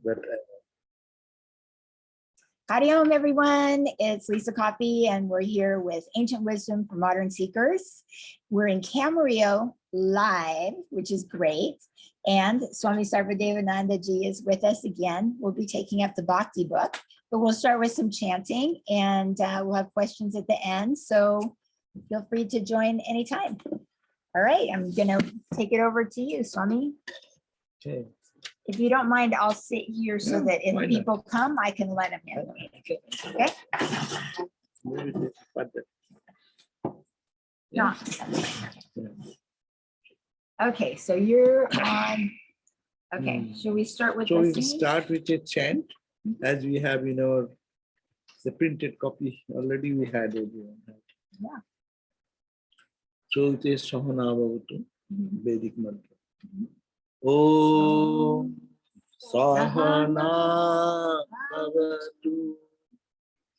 But Howdy home, everyone. It's Lisa Coffey, and we're here with Ancient Wisdom for Modern Seekers. We're in Camarillo live, which is great. And Swami Sarvadevananda ji is with us again. We'll be taking up the Bhakti book, but we'll start with some chanting, and we'll have questions at the end. So feel free to join anytime. All right, I'm going to take it over to you, Swami. okay. If you don't mind, I'll sit here so that if people come, I can let them in. Okay? Yeah. Okay, so you're on. Okay, should we start with So we listening? start with a chant, as we have in our the printed copy already. We had it. Yeah. So it is Sahana Bhavatu, Vedic mantra. Om Sahana Bhavatu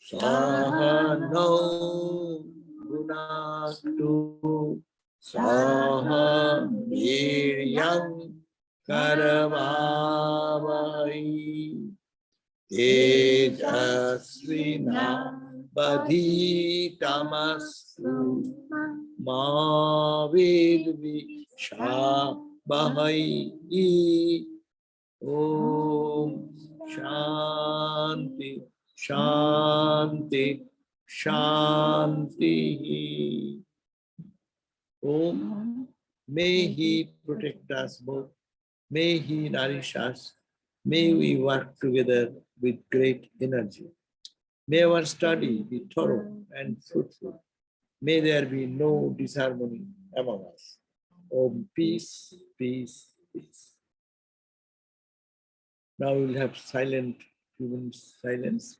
Sahano Gunaktu Saha Viryam Karavavai Tejasvina Badhitamastu Ma Vidvisha Bahai. Om Shanti Shanti Shanti. Om, may He protect us both. May He nourish us. May we work together with great energy. May our study be thorough and fruitful. May there be no disharmony among us. Om, peace, peace, peace. Now we'll have silent, human silence,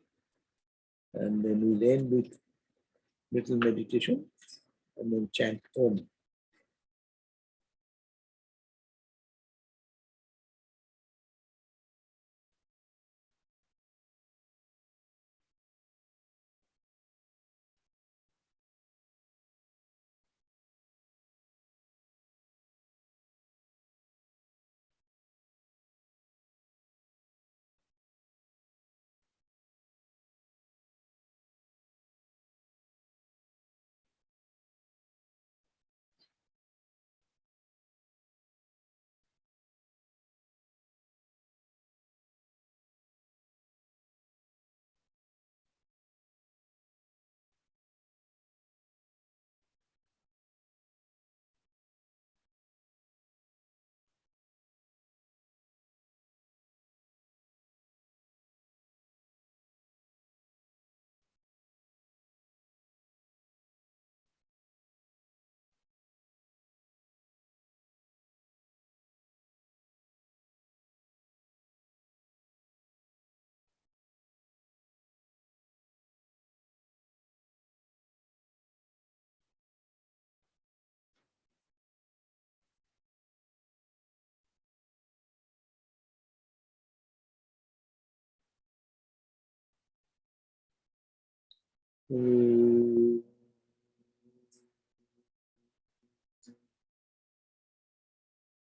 and then we'll end with little meditation, and then chant Om.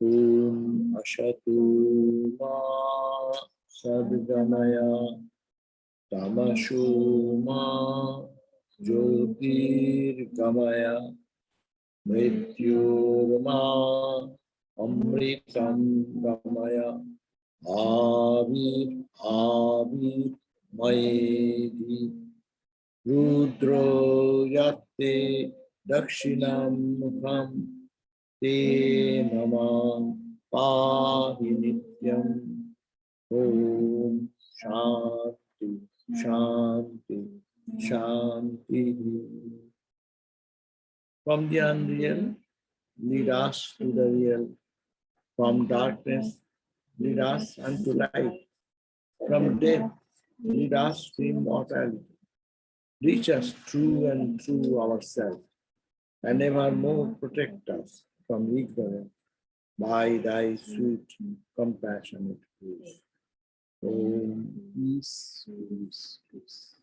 Om Ashatu Ma Sadgamaya Tamashu Ma Jyotir Gamaya Mrityurma Amritam Gamaya Avir Avir Mayedi Rudro Yate Dakshinam Mukham Te Namam Pahi Nityam. Om Shanti Shanti Shanti. From the unreal, lead us to the real. From darkness, lead us unto light. From death, lead us to immortality. Reach us true and true ourselves, and evermore protect us from ignorance by thy sweet, compassionate grace. Om, peace, peace, peace.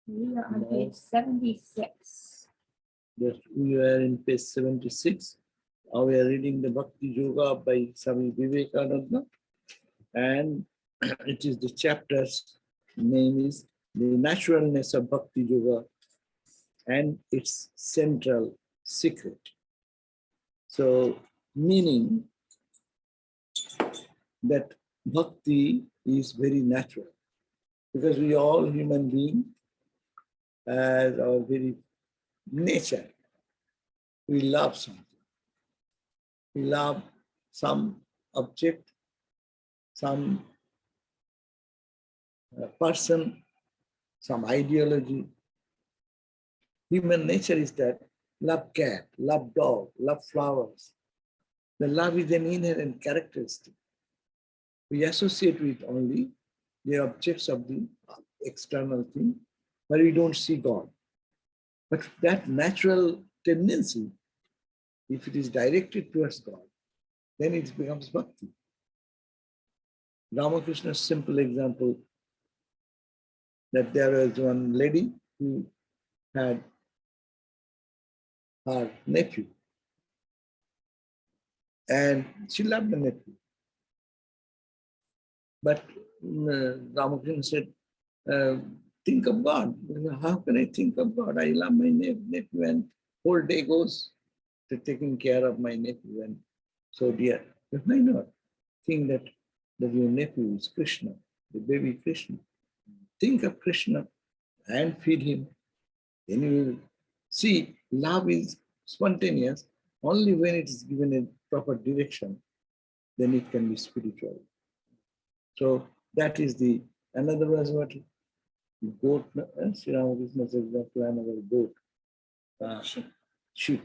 We are on page 76. Yes, we are in page 76. We are reading the Bhakti Yoga by Swami Vivekananda, and it is the chapter's name is The Naturalness of Bhakti Yoga and its central secret. So, meaning that bhakti is very natural, because we all human beings, as our very nature, we love something. We love some object, some person, some ideology. Human nature is that love cat, love dog, love flowers. The love is an inherent characteristic. We associate with only the objects of the external thing, but we don't see God. But that natural tendency, if it is directed towards God, then it becomes bhakti. Ramakrishna's simple example, that there was one lady who had her nephew, and she loved the nephew. But Ramakrishna said, think of God. How can I think of God? I love my nephew, and whole day goes to taking care of my nephew, and so dear. But why not think that your nephew is Krishna, the baby Krishna? Think of Krishna and feed him. Then you will see love is spontaneous only when it is given a proper direction, then it can be spiritual. So that is the another was what goat. Sri Ramakrishna says example, another goat, sheep.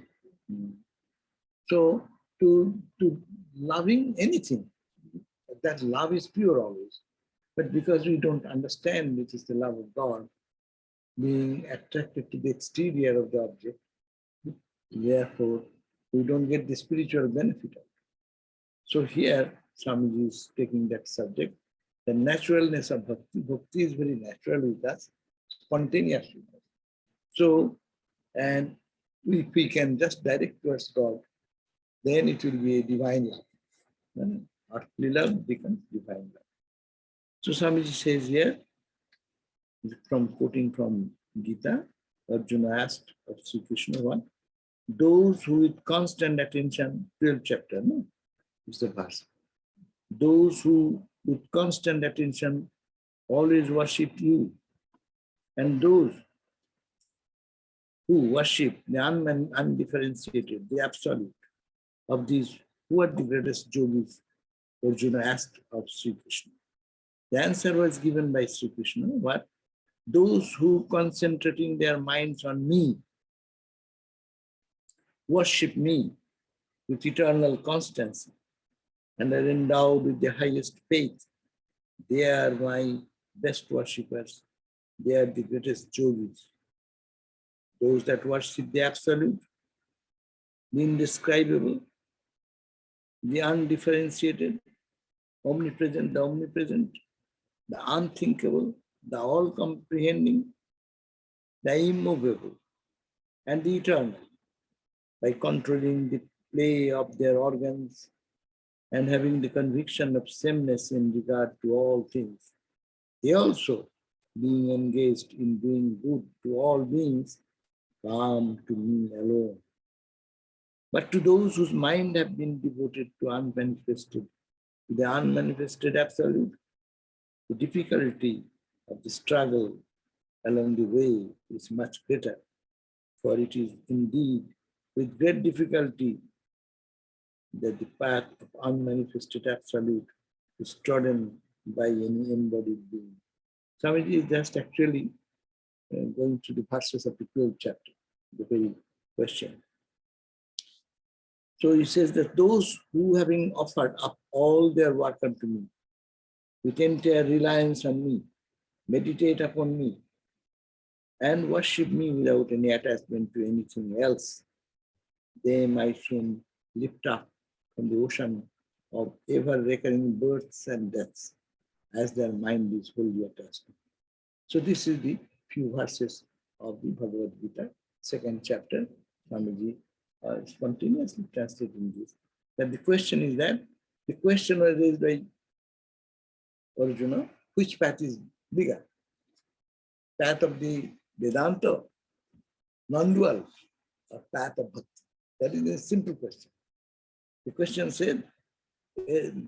So to loving anything, that love is pure always. But because we don't understand it is the love of God, being attracted to the exterior of the object, therefore we don't get the spiritual benefit of it. So here Swamiji is taking that subject, the naturalness of bhakti. Bhakti is very natural with us, spontaneous with us. So, and if we can just direct towards God, then it will be a divine love. Earthly love becomes divine love. So Swamiji says here, from quoting from Gita, Arjuna asked of Sri Krishna what? Those who with constant attention, 12th chapter, no? It's the verse. Those who with constant attention always worship you, and those who worship the undifferentiated, the absolute, of these, who are the greatest yogis? Arjuna asked of Sri Krishna. The answer was given by Sri Krishna. What? Those who concentrating their minds on me, worship me with eternal constancy, and are endowed with the highest faith. They are my best worshippers. They are the greatest yogis. Those that worship the absolute, the indescribable, the undifferentiated, omnipresent, the omnipresent, the unthinkable, the all-comprehending, the immovable, and the eternal, by controlling the play of their organs and having the conviction of sameness in regard to all things. They also, being engaged in doing good to all beings, come to me alone. But to those whose mind have been devoted to the unmanifested absolute, the difficulty of the struggle along the way is much greater, for it is indeed with great difficulty that the path of unmanifested absolute is trodden by any embodied being. Swamiji is just actually going through the verses of the 12th chapter, the very question. So he says that those who, having offered up all their work unto me, with entire reliance on me, meditate upon me, and worship me without any attachment to anything else, they might soon lift up from the ocean of ever-recurring births and deaths, as their mind is wholly attached. So this is the few verses of the Bhagavad Gita, 2nd chapter. Swamiji spontaneously translating this. That the question is that the question was raised by Arjuna, which path is bigger? Path of the Vedanta, non-dual, or path of bhakti? That is a simple question. The question said,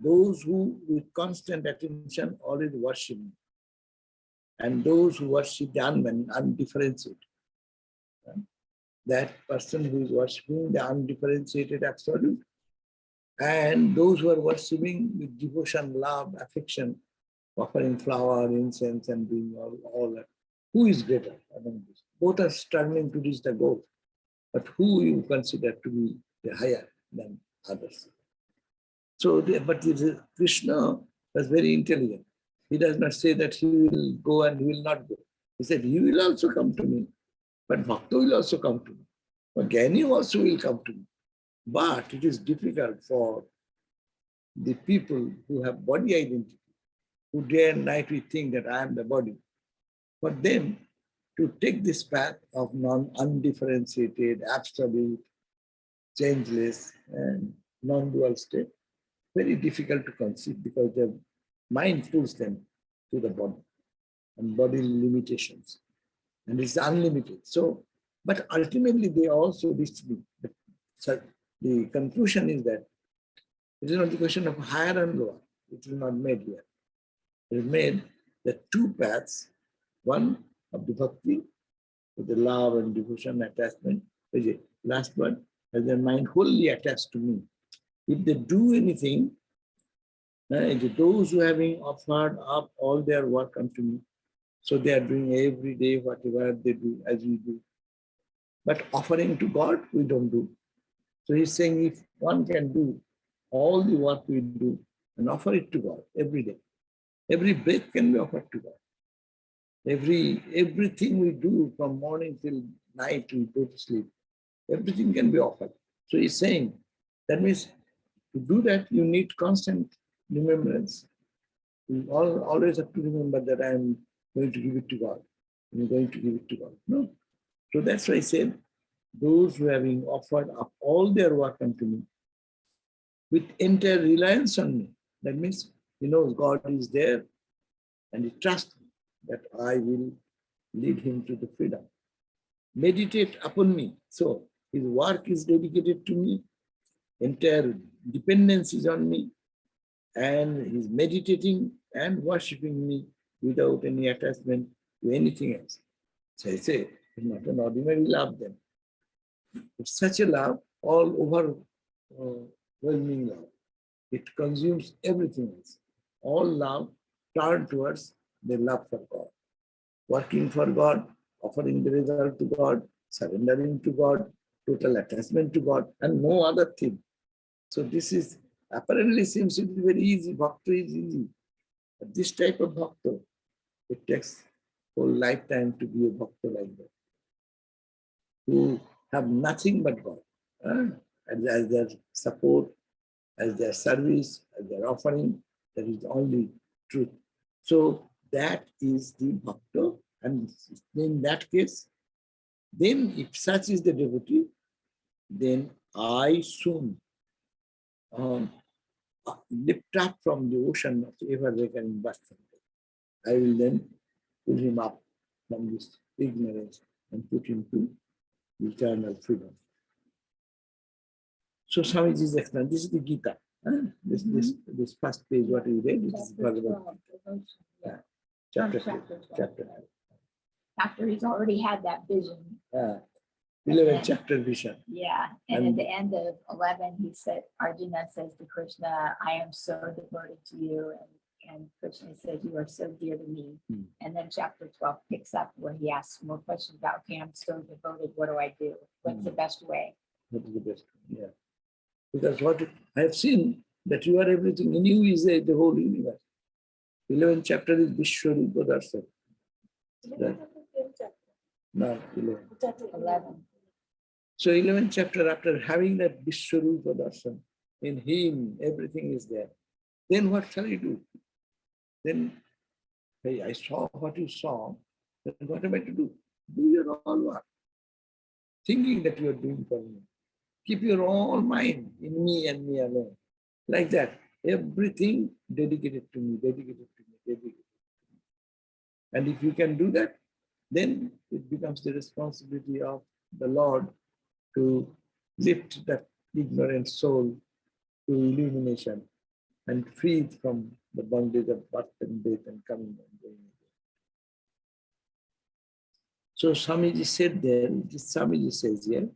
those who with constant attention always worship me, and those who worship the undifferentiated. That person who is worshipping the undifferentiated absolute, and those who are worshipping with devotion, love, affection, offering flower, incense, and doing all that. Who is greater among these? Both are struggling to reach the goal, but who you consider to be the higher than others? So, but Krishna was very intelligent. He does not say that he will go and he will not go. He said, he will also come to me, but Bhakta will also come to me. But Jnani also will come to me. But it is difficult for the people who have body identity, who day and night we think that I am the body, for them to take this path of undifferentiated, absolute, changeless, and non-dual state, very difficult to conceive because their mind pulls them to the body and body limitations, and it's unlimited. So, but ultimately they also reach the conclusion is that it is not the question of higher and lower. It is not made here. It is made the two paths, one of the bhakti, with the love and devotion attachment. The last one, has their mind wholly attached to me. If they do anything, those who having offered up all their work unto me, so they are doing every day whatever they do as we do. But offering to God, we don't do. So he's saying if one can do all the work we do and offer it to God every day, every breath can be offered to God. Everything we do from morning till night we go to sleep, everything can be offered. So he's saying that means to do that you need constant remembrance. You always have to remember that I am going to give it to God. I'm going to give it to God. No. So that's why I said, those who having offered up all their work unto me with entire reliance on me, that means he knows God is there and he trusts me that I will lead him to the freedom. Meditate upon me. So his work is dedicated to me, entire dependence is on me, and he's meditating and worshipping me without any attachment to anything else. So I say, it's not an ordinary love then. It's such a love, all overwhelming love. It consumes everything else. All love turned towards the love for God. Working for God, offering the result to God, surrendering to God, total attachment to God, and no other thing. So this is apparently seems to be very easy. Bhakti is easy. But this type of bhakti, it takes whole lifetime to be a bhakti like that, who have nothing but God as their support, as their service, as their offering. That is the only truth. So that is the bhakti, and in that case, then if such is the devotee, then I soon lift up from the ocean of ever-recurring birth. I will then pull him up from this ignorance and put him to eternal freedom. So Swamiji's explanation, this is the Gita. This first page, what we read, it is Bhagavad Gita. Chapter 2. After he's already had that vision. 11th chapter vision. Yeah, and at the end of 11, he said, Arjuna says to Krishna, I am so devoted to you. And Krishna says, you are so dear to me. And then chapter 12 picks up where he asks more questions about, okay, I'm so devoted, what do I do? What's the best way? What is the best way? Yeah. Because what I have seen, that you are everything, in you is the whole universe. 11th chapter is Vishwarupa Darshan. No, 11. So 11th chapter, after having that Vishwarupa Darshan, in him everything is there. Then what shall I do? Then, hey, I saw what you saw, then what am I to do? Do your all work. Thinking that you are doing for me. Keep your all mind in me and me alone. Like that. Everything dedicated to me, dedicated to me, dedicated to me. And if you can do that, then it becomes the responsibility of the Lord to lift that ignorant soul to illumination and free it from the bondage of birth and death and coming and going. So Swamiji said there, Swamiji says here,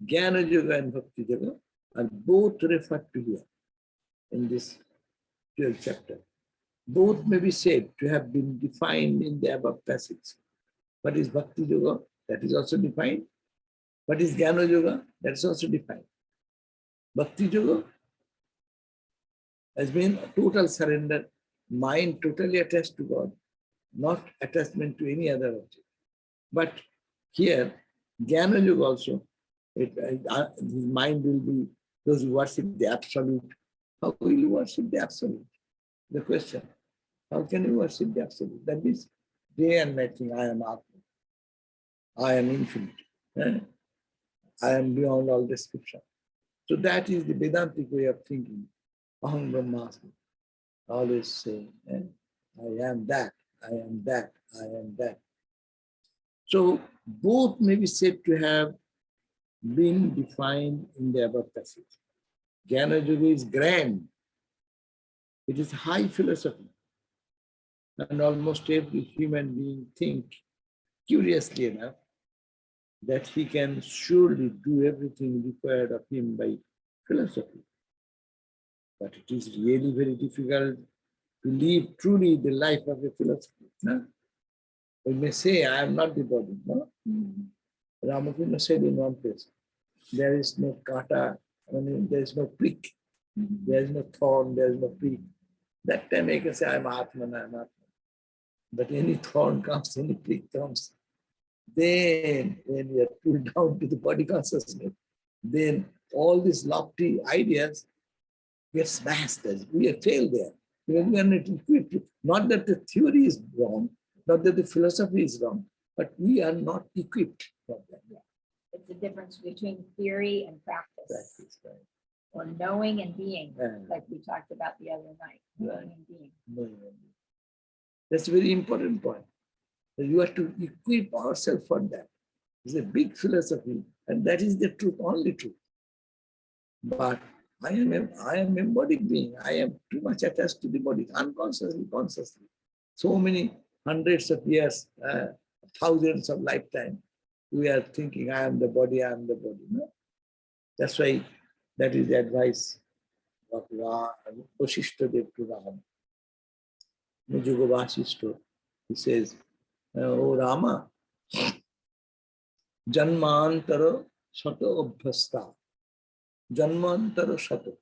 Jnana Yoga and Bhakti Yoga are both referred to here in this 12th chapter. Both may be said to have been defined in the above passage. What is Bhakti Yoga? That is also defined. What is Jnana Yoga? That is also defined. Bhakti Yoga has been a total surrender, mind totally attached to God, not attachment to any other object. But here, Jnana Yoga also, his mind will be those who worship the Absolute. How will you worship the Absolute? The question, how can you worship the Absolute? That means day and night thing, I am Atma, I am infinite, I am beyond all description. So that is the Vedantic way of thinking. Aham Brahmasmi, always saying, I am that, I am that, I am that. So both may be said to have been defined in the above passage. Jnana Yoga is grand. It is high philosophy. And almost every human being thinks, curiously enough, that he can surely do everything required of him by philosophy. But it is really very difficult to live truly the life of a philosopher. No? We may say, I am not the body. No? Ramakrishna said in one place, there is no kata, there is no prick, there is no thorn, there is no prick. That time I can say, I am Atman, I am Atman. But any thorn comes, any prick comes, then when we are pulled down to the body consciousness, then all these lofty ideas get smashed. We have failed there. Because we are not equipped. Not that the theory is wrong, not that the philosophy is wrong, but we are not equipped for that. Yeah. It's the difference between theory and practice. Practice, right. Or knowing and being, Yeah. like we talked about the other night. Knowing and being. That's a very important point. You have to equip ourselves for that. It's a big philosophy, and that is the truth, only truth. But I am embodied being. I am too much attached to the body, unconsciously, consciously. So many hundreds of years, thousands of lifetime, we are thinking, I am the body, I am the body. No? That's why that is the advice of Vasishtha Dev to Ram. Mujuga Vasishtha, he says, O Rama, Janmantara Sato Abhyasta. Janmantara Sato.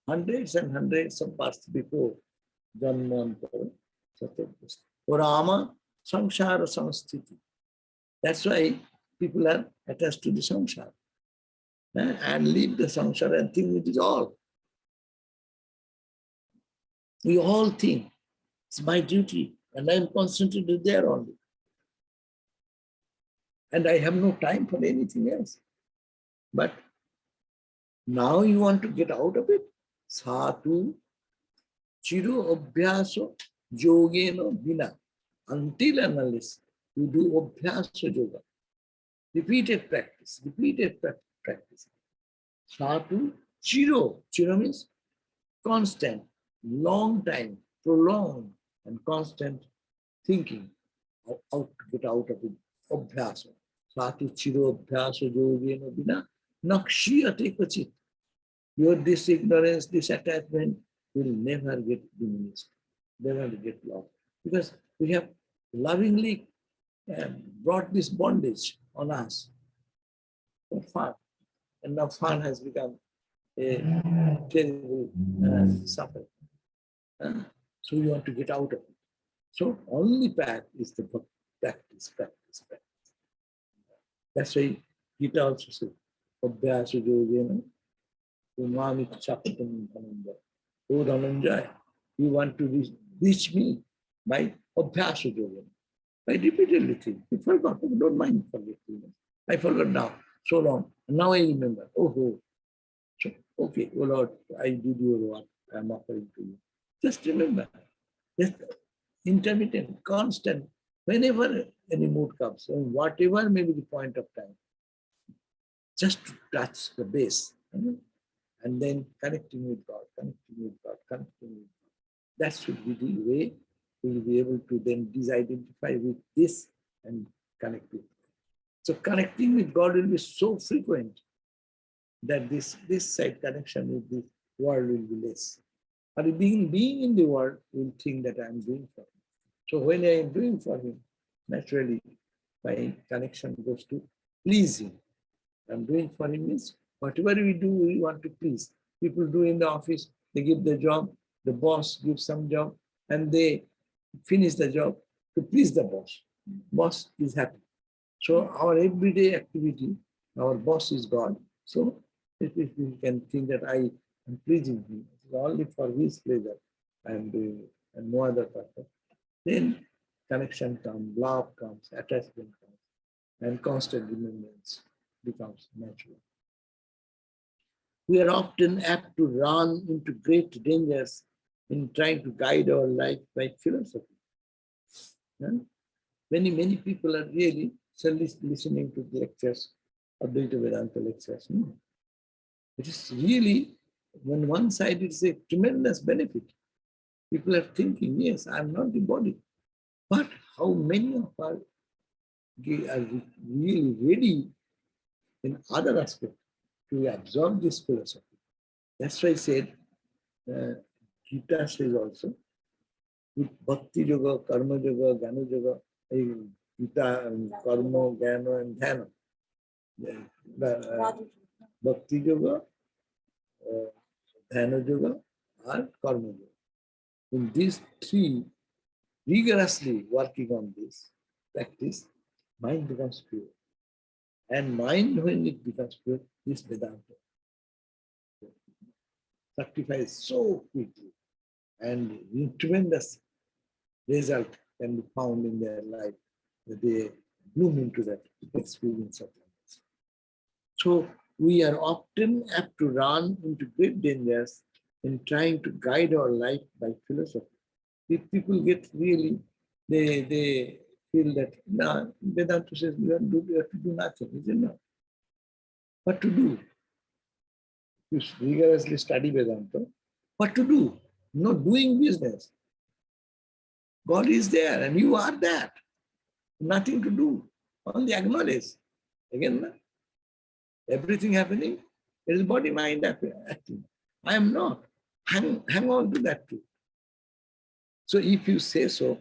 Hundreds and hundreds of births before Janmantara Sato Abhyasta. O Rama, Samsara Samsthiti. That's why people are attached to the samsara and leave the samsara and think it is all. We all think it's my duty and I am concentrated there only. And I have no time for anything else. But now you want to get out of it? Satu chiro abhyaso yogena vina. Until and unless you do abhyasa yoga. Repeated practice, practice. Satu chiro. Chiro means constant, long time, prolonged and constant thinking of how to get out of it. Abhyasa. Satu chiro abhyasa yogena vina nakshiyate kvachit. Your this ignorance, this attachment will never get diminished, never get lost. Because we have lovingly brought this bondage on us for fun. And now fun has become a terrible suffering. So we want to get out of it. So only path is the practice. That's why Gita also says, Abhyasa yogena umami chapatam dhananjaya. Oh Dhananjaya, you want to reach me by Abhyasa yogena. I repeatedly think, I forgot, don't mind forgetting. I forgot now, so long. And now I remember, oh, Okay, oh Lord, I did your work, I am offering to you. Just remember, just intermittent, constant, whenever any mood comes, and whatever may be the point of time, just to touch the base, and then connecting with God, connecting with God, connecting with God. That should be the way we will be able to then disidentify with this and connect with God. So connecting with God will be so frequent that this side connection with this world will be less. But being in the world, will think that I am doing for him. So when I am doing for him, naturally my connection goes to please him. I'm doing for him means whatever we do, we want to please. People do in the office, they give the job, the boss gives some job, and they finish the job to please the boss. Boss is happy. So our everyday activity, our boss is God. So if we can think that I am pleasing him, it's only for his pleasure I am doing it, and no other purpose, then connection comes, love comes, attachment comes, and constant remembrance becomes natural. We are often apt to run into great dangers in trying to guide our life by philosophy. Many people are really listening to the lectures, Advaita Vedanta lectures. It is really, on one side, it's a tremendous benefit. People are thinking, yes, I'm not the body. But how many of us are really ready in other aspects to absorb this philosophy? That's why I said, Gita says also, with Bhakti Yoga, Karma Yoga, Jnana Yoga, Gita, Karma, Jnana, and Dhyana. Bhakti Yoga, Dhyana Yoga, and Karma Yoga. In these three, rigorously working on this practice, mind becomes pure. And mind, when it becomes pure, is Vedanta. Sacrifice so quickly, and tremendous result can be found in their life that they bloom into that experience of life. So we are often apt to run into great dangers in trying to guide our life by philosophy. If people get really, they feel that, nah, Vedanta says you have to do nothing, is it not? What to do? You rigorously study Vedanta. What to do? Not doing business. God is there and you are that. Nothing to do. Only acknowledge. Again, everything happening, it is body, mind acting. I am not. Hang on to that too. So if you say so,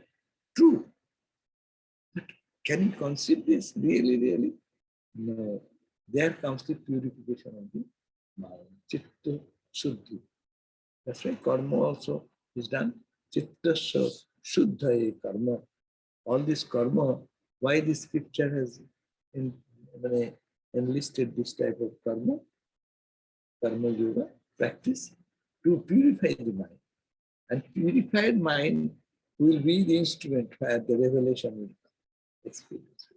true. But can you conceive this really, really? No. There comes the purification of the mind. Chitta Shuddhi. That's right. Karma also is done. Chitta Shuddha karma. All this karma, why this scripture has enlisted this type of karma yoga practice to purify the mind. And purified mind will be the instrument where the revelation will come. Experience.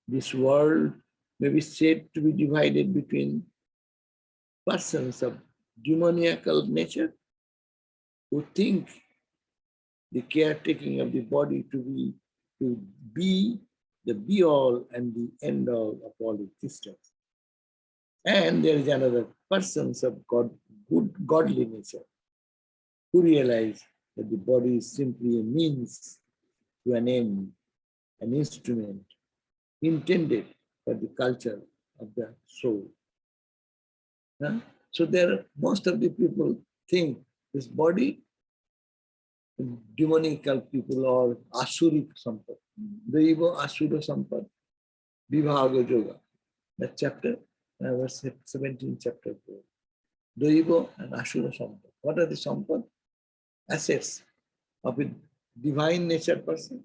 This world may be said to be divided between persons of demoniacal nature who think the caretaking of the body to be the be-all and the end-all of all existence. And there is another persons of godly nature who realize that the body is simply a means to an end, an instrument intended for the culture of the soul. So most of the people think this body, demonical people or Asuric Sampad, Daiva Asura Sampad, Vibhaga Yoga. That chapter, verse 17, chapter 4. Daiva and Asura Sampad. What are the Sampad? Assets of a divine nature person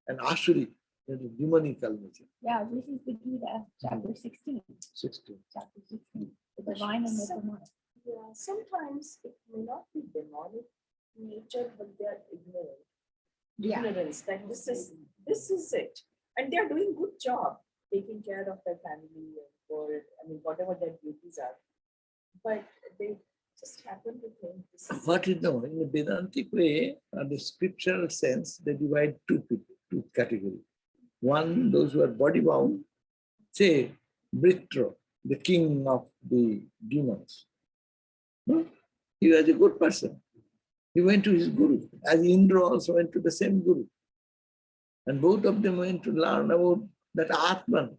and Asuri, that is demonical nature. Yeah, this is the Gita, chapter 16. 16. Chapter 16. The divine and the demonic. Yeah, sometimes it may not be demonic nature, but they are ignorant. Yeah. Ignorance that this is it. And they are doing good job taking care of their family and for it. I mean, whatever their duties are. but they just happen to think this is What is no, in the Vedantic way, the scriptural sense, they divide two people, two categories. One, those who are body bound, say, Britra, the king of the demons. No? He was a good person. He went to his guru, as Indra also went to the same guru. And both of them went to learn about that Atman,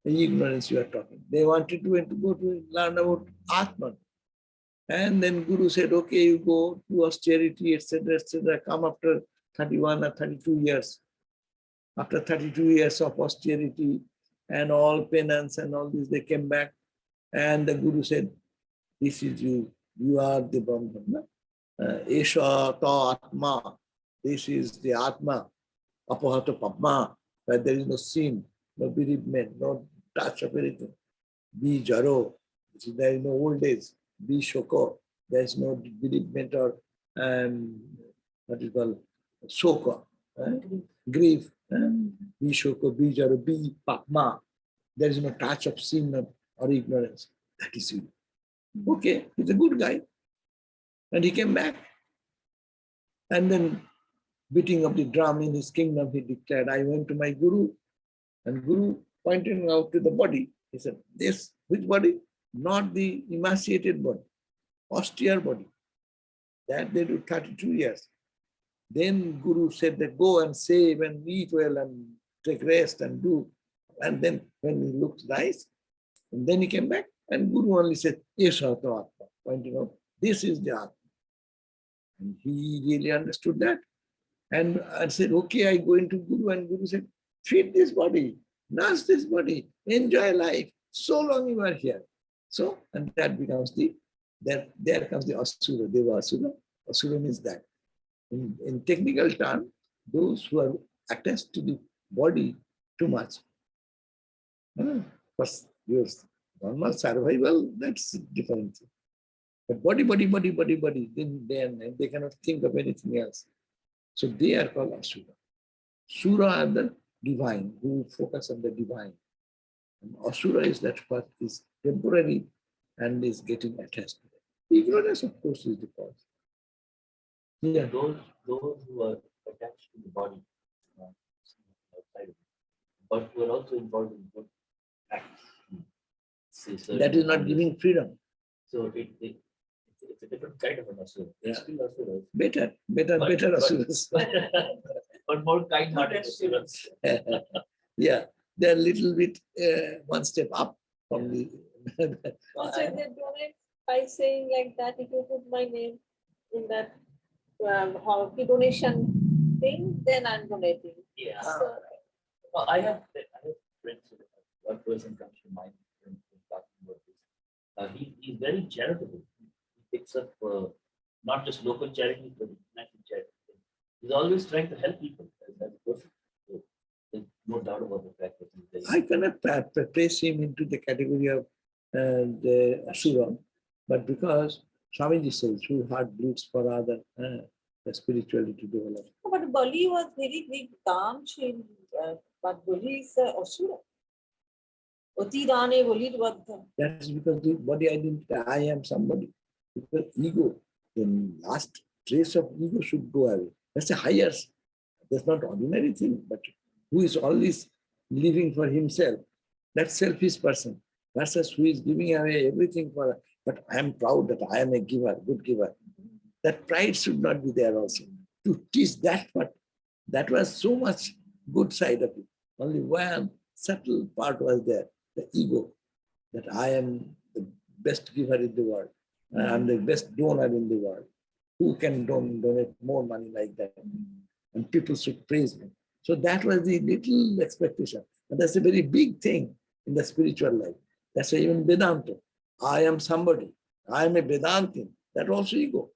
the ignorance you are talking. They wanted to go to learn about Atman. And then Guru said, okay, you go to austerity, etc., etc., come after 31 or 32 years. After 32 years of austerity and all penance and all this, they came back. And the Guru said, this is you. You are the Brahman. Esha ta Atma. This is the Atma. Apahata Padma. Where there is no sin, no bereavement, no touch of anything. Be Jaro. There is no old age. Be Shoko. There is no bereavement or what is called Shoko. Grief. Be Shoko, be Jaro, be Padma. There is no touch of sin or ignorance. That is you. Okay, he's a good guy. And he came back. And then, beating of the drum in his kingdom, he declared, I went to my Guru. And Guru pointed out to the body. He said, this, which body? Not the emaciated body, austere body. That they do 32 years. Then Guru said that go and save and eat well and take rest and do. And then when he looked nice, and then he came back and Guru only said, Esha to Atma, pointing out, this is the Atma. And he really understood that. And I said, okay, I go into Guru, and Guru said, feed this body, nurse this body, enjoy life. So long you are here. So, and that becomes there comes the Asura, Deva Asura. Asura means that. In technical term, those who are attached to the body too much. First, your normal survival, that's different. But body, then they cannot think of anything else. So they are called Asura. Sura are the divine, who focus on the divine. And Asura is that what is temporary and is getting attached to it. Ignorance, of course, is the cause. Yeah. Those who are attached to the body, outside of it, but who are also involved in good acts. That is not giving freedom. So it's a different kind of an asura. It's still asuras. Better asuras. But more kind-hearted asuras. Yeah, they're a little bit one step up from the. Also, if they donate by saying like that, if you put my name in that donation thing, then I'm donating. Yeah. So, Well, I have friends. One person comes to mind when talking about this. He's very charitable. He picks up not just local charities, but international charities. He's always trying to help people as a person. So there's no doubt about the fact that he's very. I cannot place him into the category of the Asura, but because Swamiji says, who heart bleeds for other, the spirituality develops. but Bali was very big Damshil, but Bali is Asura. Oti Dane Bali Vadha. That is because the body identity, I am somebody. Because ego, the last trace of ego should go away. That's the highest. That's not ordinary thing, but who is always living for himself. That selfish person versus who is giving away everything for, but I am proud that I am a giver, good giver. That pride should not be there also. To teach that part, that was so much good side of it. Only one subtle part was there, the ego, that I am the best giver in the world. I am the best donor in the world. Who can donate more money like that? And people should praise me. So that was the little expectation. And that's a very big thing in the spiritual life. That's why even Vedanta. I am somebody. I am a Vedantin. That's also ego.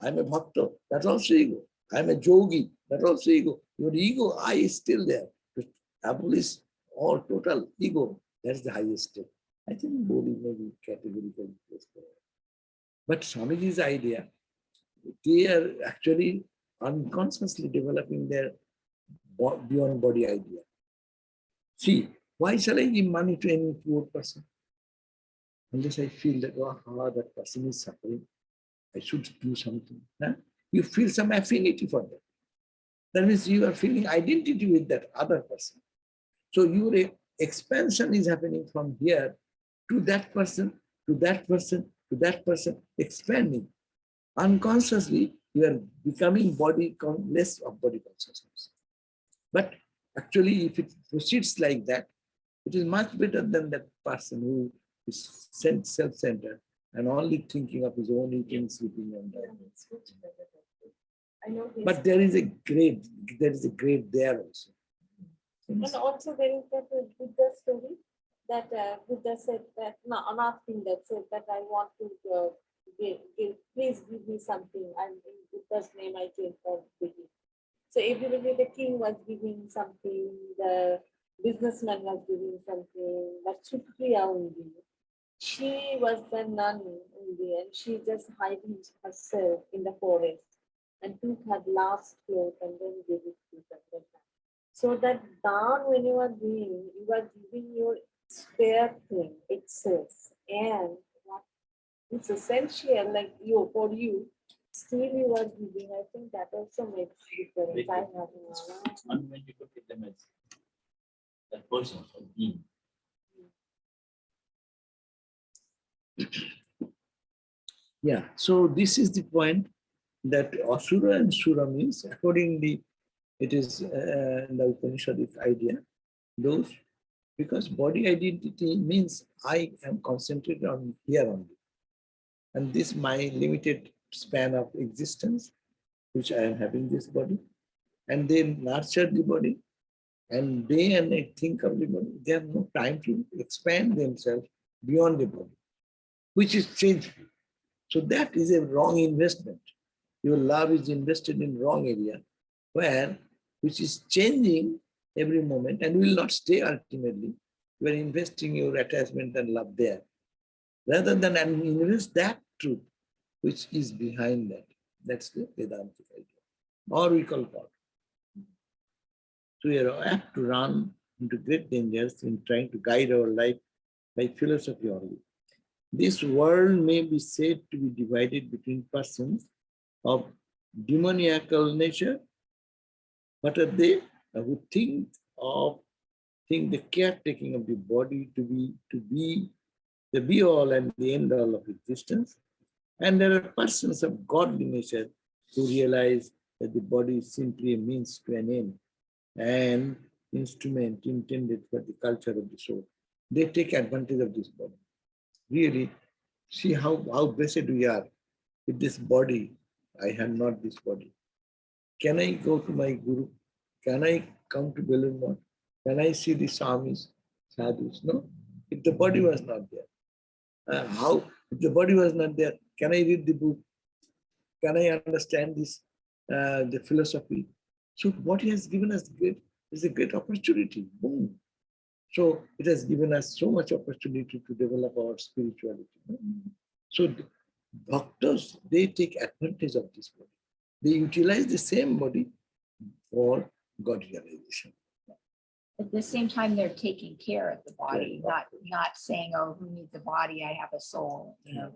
I am a Bhakta. That's also ego. I am a Yogi. That's also ego. Your ego, I is still there. To abolish all total ego, that's the highest step. I think body may be categorically placed there. But Swamiji's idea, they are actually unconsciously developing their beyond body idea. See, why shall I give money to any poor person? unless I feel that, oh, that person is suffering, I should do something. Huh? You feel some affinity for that. That means you are feeling identity with that other person. So your expansion is happening from here to that person, to that person, to that person, expanding. Unconsciously, you are becoming less of body consciousness. But actually, if it proceeds like that, it is much better than that person who is self-centered and only thinking of his own eating, sleeping, and dying. I know this. But there is a grade there also. And also there is that Buddha story that Buddha said that, no, asking that said that I want to please give me something, and in Buddha's name I came for giving. So everybody, the king was giving something, the businessman was giving something, but Supriya only, she was the nun only, and she just hiding herself in the forest and took her last cloth and then gave it to them. So that down when you are doing, you are giving your spare thing excess, and what it's essential, like you for you, still you are giving. I think that also makes difference. I have It's not when you look at them as that person or being. Yeah, so this is the point that Asura and Sura means, accordingly, it is the Upanishadic idea. Those, because body identity means I am concentrated on here only. And this my limited span of existence, which I am having this body, and they nurture the body, and day and night think of the body. They have no time to expand themselves beyond the body, which is changeful. So that is a wrong investment. Your love is invested in wrong area, which is changing every moment and will not stay ultimately. You are investing your attachment and love there, rather than invest that truth which is behind that. That's the Vedantic idea, or we call God. So we are apt to run into great dangers in trying to guide our life by philosophy only. This world may be said to be divided between persons of demoniacal nature. What are they? Who think the caretaking of the body to be the be all and the end all of existence. And there are persons of godly nature who realize that the body is simply a means to an end and instrument intended for the culture of the soul. They take advantage of this body. Really, see how blessed we are with this body. I have not this body. Can I go to my Guru? Can I come to Belur? Can I see the Swamis, sadhus? No. If the body was not there, if the body was not there, can I read the book? Can I understand this, the philosophy? So what he has given us is a great opportunity. Boom. So it has given us so much opportunity to develop our spirituality. So doctors, they take advantage of this body. They utilize the same body for God realization. At the same time, they're taking care of the body, not saying, "Oh, who needs a body? I have a soul." You know,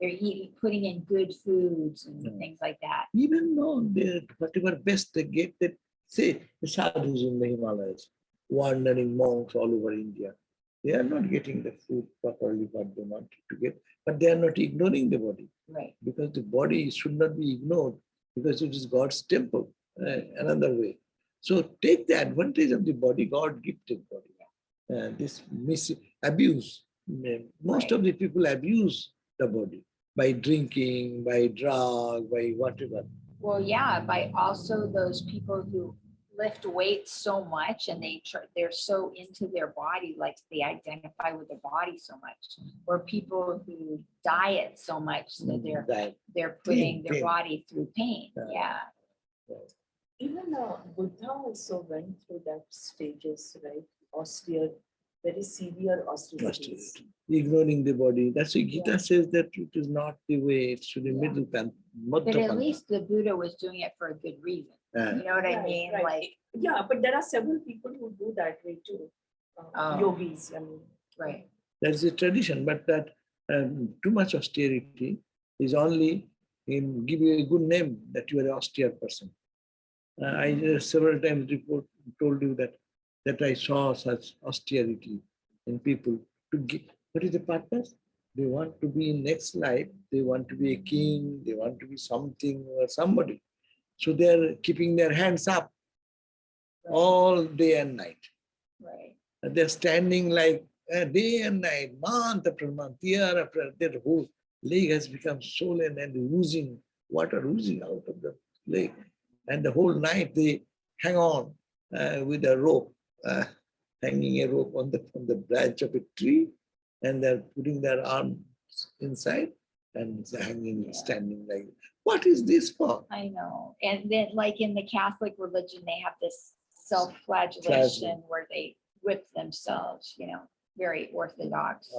they're eating, putting in good foods and things like that. Even though they're whatever best they get, that say the sadhus in the Himalayas, wandering monks all over India, they are not getting the food properly what they wanted to get, but they are not ignoring the body. Right. Because the body should not be ignored, because it is God's temple, another way. So take the advantage of the body, God gifted body. This abuse, most of the people abuse the body by drinking, by drug, by whatever. Well, yeah, by also those people who lift weights so much and they're so into their body, like they identify with their body so much, or people who diet so much that they're putting their body through pain. Yeah. Even Buddha also went through that stages, right? Austere, very severe austerities. Ignoring the body. That's why Gita says that it is not the way, it's to the middle path. But at least the Buddha was doing it for a good reason. You know what I mean? Right. Like, yeah, but there are several people who do that way too. Yogis, I mean. Right. That's the tradition, but that too much austerity is only in give you a good name that you are an austere person. I several times told you that I saw such austerity in people. What is the purpose? They want to be in next life. They want to be a king. They want to be something or somebody. So they are keeping their hands up all day and night. Right. They're standing like day and night, month after month, year after year. Their whole leg has become swollen and oozing, water oozing out of the leg. And the whole night they hang on with a rope, hanging a rope on the branch of a tree, and they're putting their arms inside and hanging, standing like, what is this for? I know. And then like in the Catholic religion, they have this self-flagellation where they whip themselves, very orthodox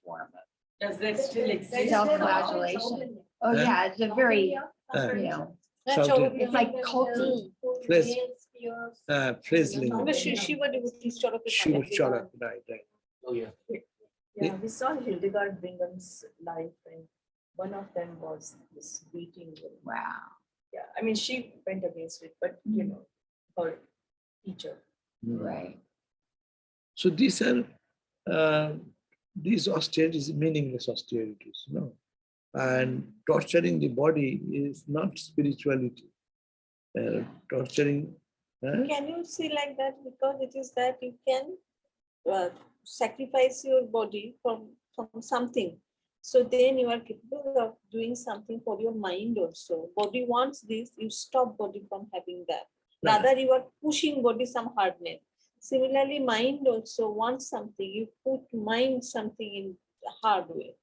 form of Does that still exist? self-flagellation. Oh Huh? yeah, it's a very, Something. it's like culty. Frizzling. She would shut up, right. Oh, yeah. Yeah, we saw Hildegard Bingham's life, and one of them was this beating woman. Wow. Yeah, I mean, she went against it, but her teacher. Right. So these are these austerities, meaningless austerities, no. And torturing the body is not spirituality. Torturing. Can you see like that? Because it is that you can sacrifice your body from something. So then you are capable of doing something for your mind also. Body wants this, you stop body from having that. Rather, you are pushing body some hardness. Similarly, mind also wants something. You put mind something in a hard way.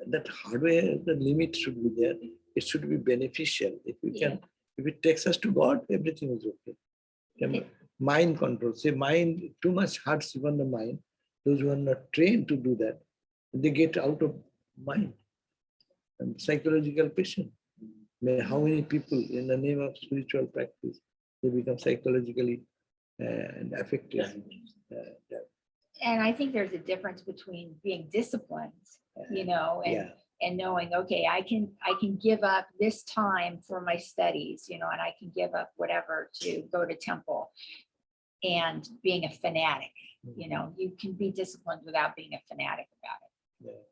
That hard way, the limit should be there. It should be beneficial. If we can, if it takes us to God, everything is okay. Mind control. Say mind, too much hurts even the mind. Those who are not trained to do that, they get out of mind. And psychological patient. How many people in the name of spiritual practice, they become psychologically affected. And I think there's a difference between being disciplined, and knowing, okay, I can give up this time for my studies, and I can give up whatever to go to temple, and being a fanatic, you can be disciplined without being a fanatic about it.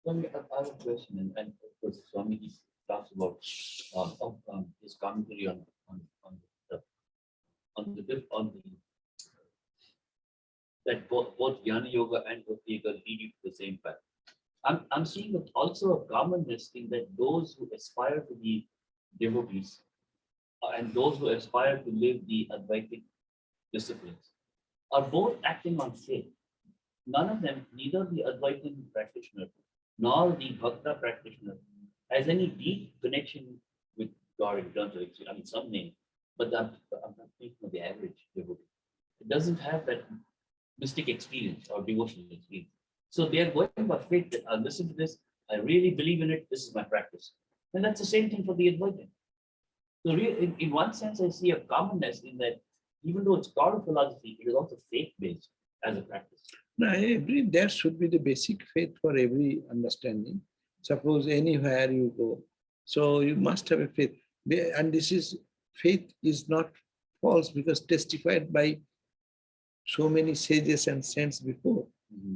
Swami, I have a question, and of course, Swami talks about his commentary on that both Jnana Yoga and Bhakti Yoga lead you to the same path. I'm seeing also a commonness in that those who aspire to be devotees and those who aspire to live the Advaitic disciplines are both acting on faith. None of them, neither the Advaitin practitioner nor the Bhakta practitioner, has any deep connection with God in terms of, some name, but I'm not thinking of the average devotee. It doesn't have that mystic experience or devotional experience. So they are going by faith. That I'll listen to this. I really believe in it. This is my practice. And that's the same thing for the Advaitin. So in one sense, I see a commonness in that even though it's called a philosophy, it is also faith-based as a practice. No, I agree. There should be the basic faith for every understanding. Suppose anywhere you go, so you must have a faith. And faith is not false because testified by so many sages and saints before.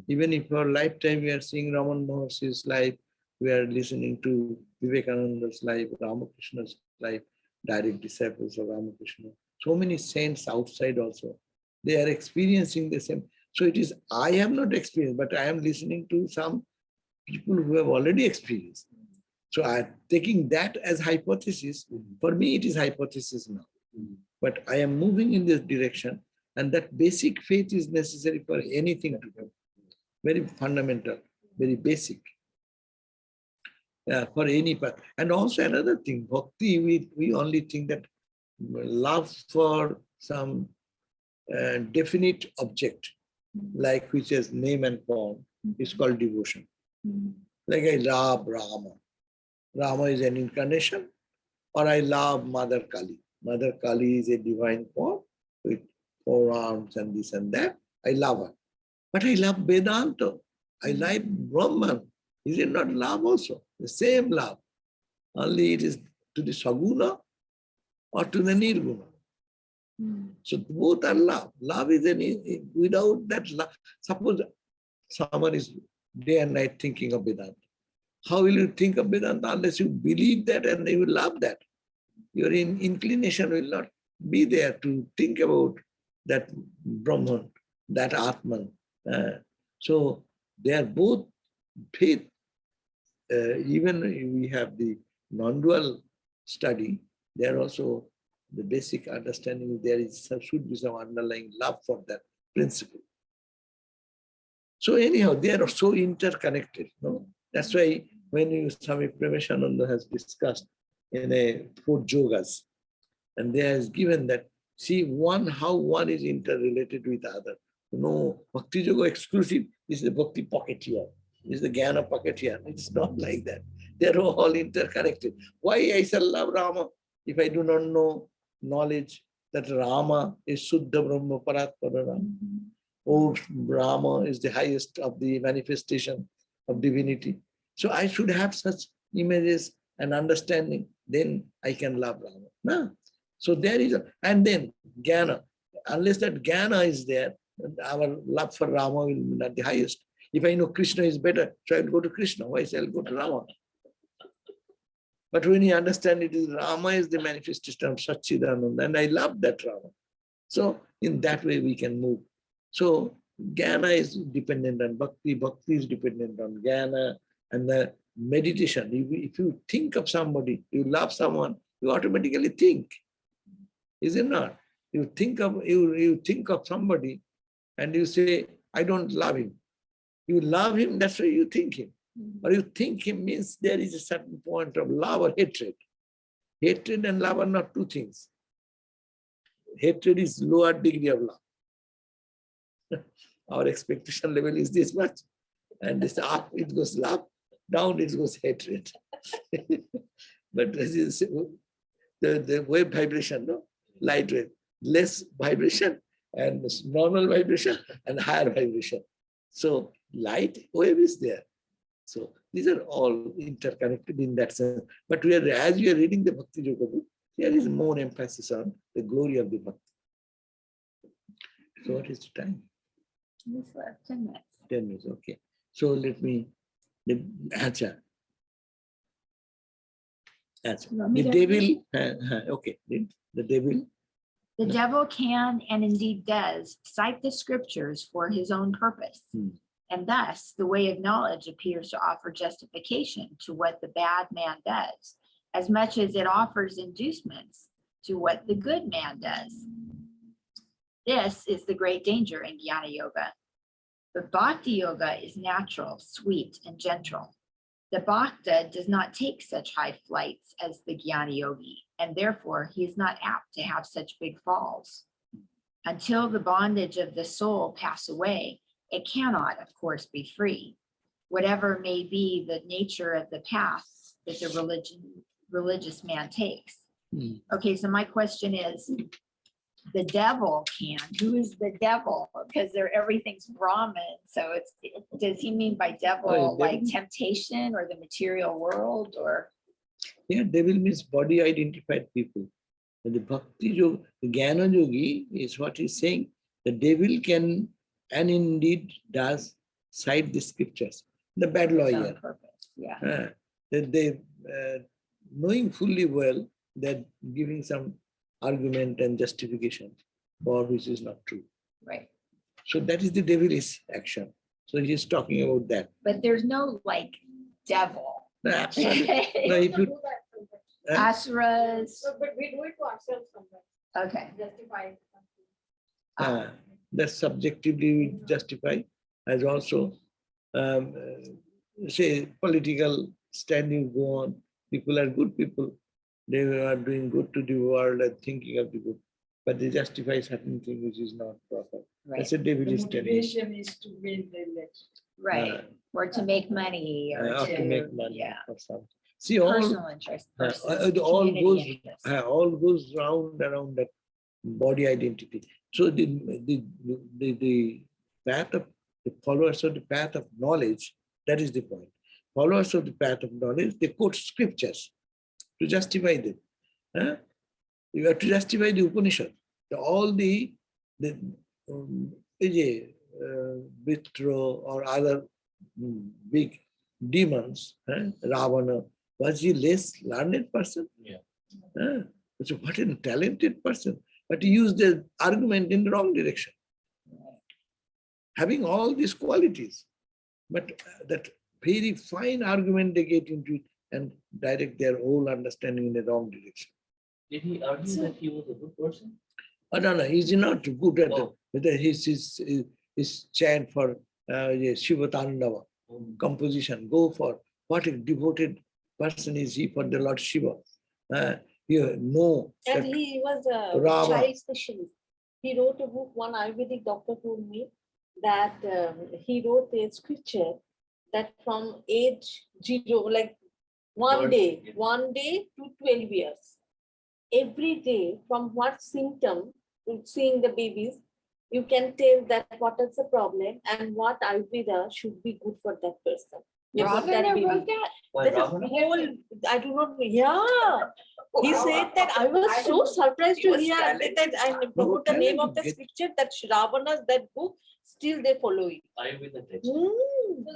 Even if our lifetime we are seeing Raman Maharshi's life, we are listening to Vivekananda's life, Ramakrishna's life, direct disciples of Ramakrishna. So many saints outside also. They are experiencing the same. So it is, I have not experienced, but I am listening to some people who have already experienced. So I'm taking that as hypothesis. For me, it is hypothesis now. But I am moving in this direction, and that basic faith is necessary for anything to do. Very fundamental, very basic. For any path. And also another thing, bhakti, we only think that love for some definite object, like which has name and form, is called devotion. Like I love Rama. Rama is an incarnation, or I love Mother Kali. Mother Kali is a divine form with 4 arms and this and that. I love her. But I love Vedanta. I like Brahman. Is it not love also? The same love. Only it is to the Saguna or to the Nirguna. So both are love. Love is without that love. Suppose someone is day and night thinking of Vedanta. How will you think of Vedanta unless you believe that and you will love that? Your inclination will not be there to think about that Brahman, that Atman. So they are both faith. Even we have the non-dual study, there also the basic understanding there should be some underlying love for that principle. So anyhow, they are so interconnected. No? That's why when Swami Sarvadevananda has discussed in a 4 yogas, and there is given that, see how one is interrelated with other. No, Bhakti Yoga exclusive is the Bhakti pocket here, is the Jnana pocket here. It's not like that. They're all interconnected. Why I shall love Rama if I do not know knowledge that Rama is Suddha Brahma Paratpara Rama? Oh, Rama is the highest of the manifestation of divinity. So I should have such images and understanding, then I can love Rama. No? So there is, and then Jnana. Unless that Jnana is there, our love for Rama will be not the highest. If I know Krishna is better, so I will go to Krishna. Why shall I go to Rama? But when you understand it is Rama is the manifestation of Satchidananda, and I love that Rama. So in that way we can move. So Jnana is dependent on Bhakti, Bhakti is dependent on Jnana, and the meditation. If you think of somebody, you love someone, you automatically think. Is it not? You think of somebody and you say, I don't love him. You love him, that's why you think him. Or you think him means there is a certain point of love or hatred. Hatred and love are not two things. Hatred is lower degree of love. Our expectation level is this much. And this up, it goes love. Down, it goes hatred. But this is the wave vibration, no? Light wave. Less vibration and normal vibration and higher vibration. So light wave is there. So these are all interconnected in that sense. But as we are reading the Bhakti Yoga book, there is more emphasis on the glory of the Bhakti. So what is the time? 10 minutes. 10 minutes, okay. So let me answer. The devil, okay, the devil. The devil can and indeed does cite the scriptures for his own purpose. And thus, the way of knowledge appears to offer justification to what the bad man does, as much as it offers inducements to what the good man does. This is the great danger in Jnana Yoga. But Bhakti Yoga is natural, sweet, and gentle. The Bhakta does not take such high flights as the Jnana Yogi, and therefore he is not apt to have such big falls. Until the bondage of the soul pass away, it cannot, of course, be free, whatever may be the nature of the path that the religious man takes. Okay, so my question is, the devil can. Who is the devil? Because everything's Brahman. So does he mean by devil like temptation or the material world, or? Yeah, devil means body identified people. And the Bhakti Yoga, the Jnana Yogi is what he's saying. The devil can and indeed does cite the scriptures. The bad lawyer. Yeah. They knowing fully well that giving some argument and justification for which is not true. Right. So that is the devilish action. So he is talking about that. But there's no like devil. No, absolutely. No, if you, Asuras. So, but we do it to ourselves sometimes. Okay. Justify it. that subjectively we justify as also say political standing go on. People are good people. They are doing good to the world and thinking of the good, but they justify certain thing which is not proper. Right. That's a devilish The tendency. motivation is to win the election. Right. Or to make money or To make money yeah. or something. See, all Personal interest versus all community interest. goes round around that body identity. So the path of the followers of the path of knowledge, that is the point. followers of the path of knowledge, they quote scriptures to justify them. You have to justify the Upanishad. All the withdrawal or other big demons, Ravana, was he less learned person? Yeah. So what a talented person, but he used the argument in the wrong direction. Having all these qualities, but that very fine argument they get into it and direct their whole understanding in the wrong direction. Did he argue that he was a good person? No, he's not good at Oh. his chant for Shiva Tandava composition. Go for what a devoted person is he for the Lord Shiva. You know that And he was a Rama. child specialist. He wrote a book, one Ayurvedic doctor told me that he wrote a scripture that from age 0, like one Birth, day yeah. to 12 years, every day from what symptom, seeing the babies, you can tell that what is the problem and what Ayurveda should be good for that person. Yeah, for that Ravana baby. wrote that? Why That is Ravana? whole, I do not know. Yeah. He said that I was so surprised He to was hear that I forgot the name of the talented. scripture that Ravana's that book, still they follow it. Ayurveda text.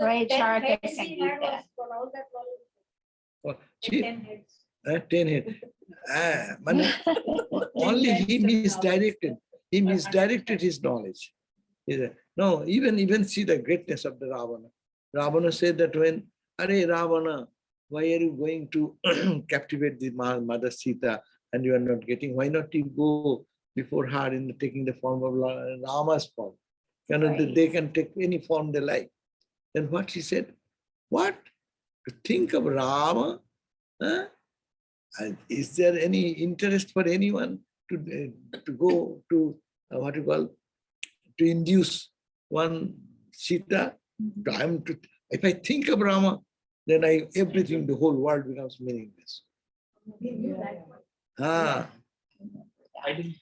Right, Charaka can do that. see, 10 head. Only he misdirected. He misdirected his knowledge. He said, no, even see the greatness of the Ravana. Ravana said that when, Are Ravana, why are you going to captivate the mother Sita and you are not getting? Why not you go before her in taking the form of Rama's form? Right. They can take any form they like. Then what he said? What? To think of Rama? Huh? And is there any interest for anyone to go to what you call to induce one Sita? If I think of Rama, then everything, the whole world becomes meaningless. I didn't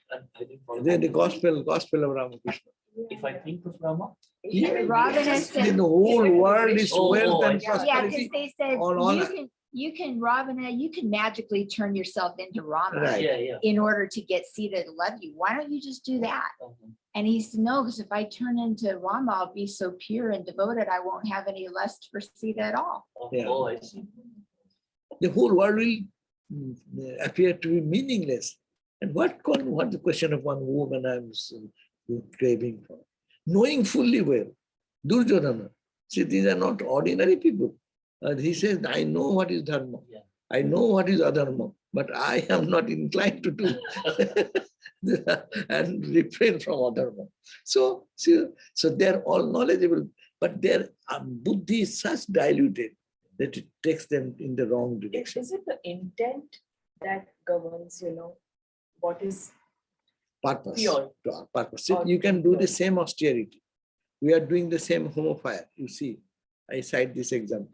follow Then the that. gospel of Ramakrishna. If I think of Rama, Ravana said, Then the whole world is Oh, wealth and I see. yeah, because prosperity. they said, all Ravana, you can magically turn yourself into Rama Right. yeah. in order to get Sita to love you. Why don't you just do that? And he said, no, because if I turn into Rama, I'll be so pure and devoted, I won't have any lust for Sita at all. Yeah. Oh, I see. The whole world will appear to be meaningless. And what the question of one woman I'm craving for? Knowing fully well, Duryodhana, see, these are not ordinary people. He says, I know what is dharma. Yeah. I know what is adharma, but I am not inclined to do and refrain from adharma. So they're all knowledgeable, but their buddhi is such diluted that it takes them in the wrong direction. Is it the intent that governs, what is Purpose. pure? Purpose. See, you can do the same austerity. We are doing the same home fire. You see, I cite this example.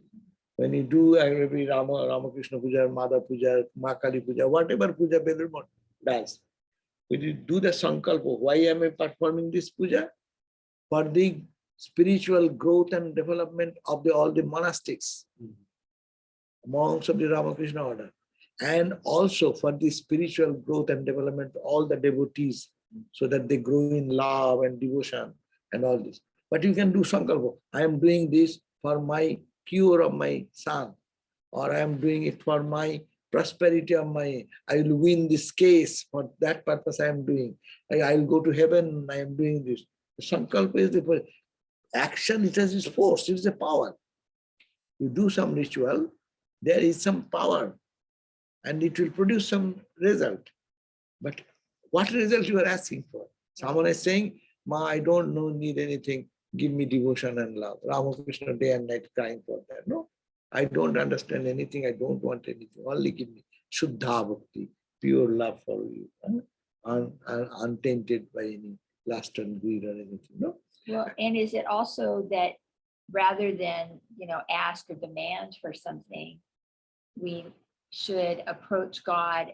When you do every Ramakrishna Puja, Madha Puja, Makali Puja, whatever Puja Vedanta does, when you do the Sankalpa, why am I performing this puja? For the spiritual growth and development of all the monastics, monks of the Ramakrishna order, and also for the spiritual growth and development of all the devotees, so that they grow in love and devotion and all this. But you can do Sankalpa. I am doing this for my cure of my son, or I am doing it for my prosperity of I will win this case. For that purpose I am doing. I will go to heaven, I am doing this. Sankalpa is the action, it has its force, it is a power. You do some ritual, there is some power, and it will produce some result. But what result you are asking for? Someone is saying, Ma, I don't need anything, give me devotion and love. Ramakrishna day and night crying for that. No, I don't understand anything, I don't want anything, only give me Shuddha Bhakti, pure love for you, untainted by any lust and greed or anything. No. Well, and is it also that rather than, ask or demand for something, we should approach God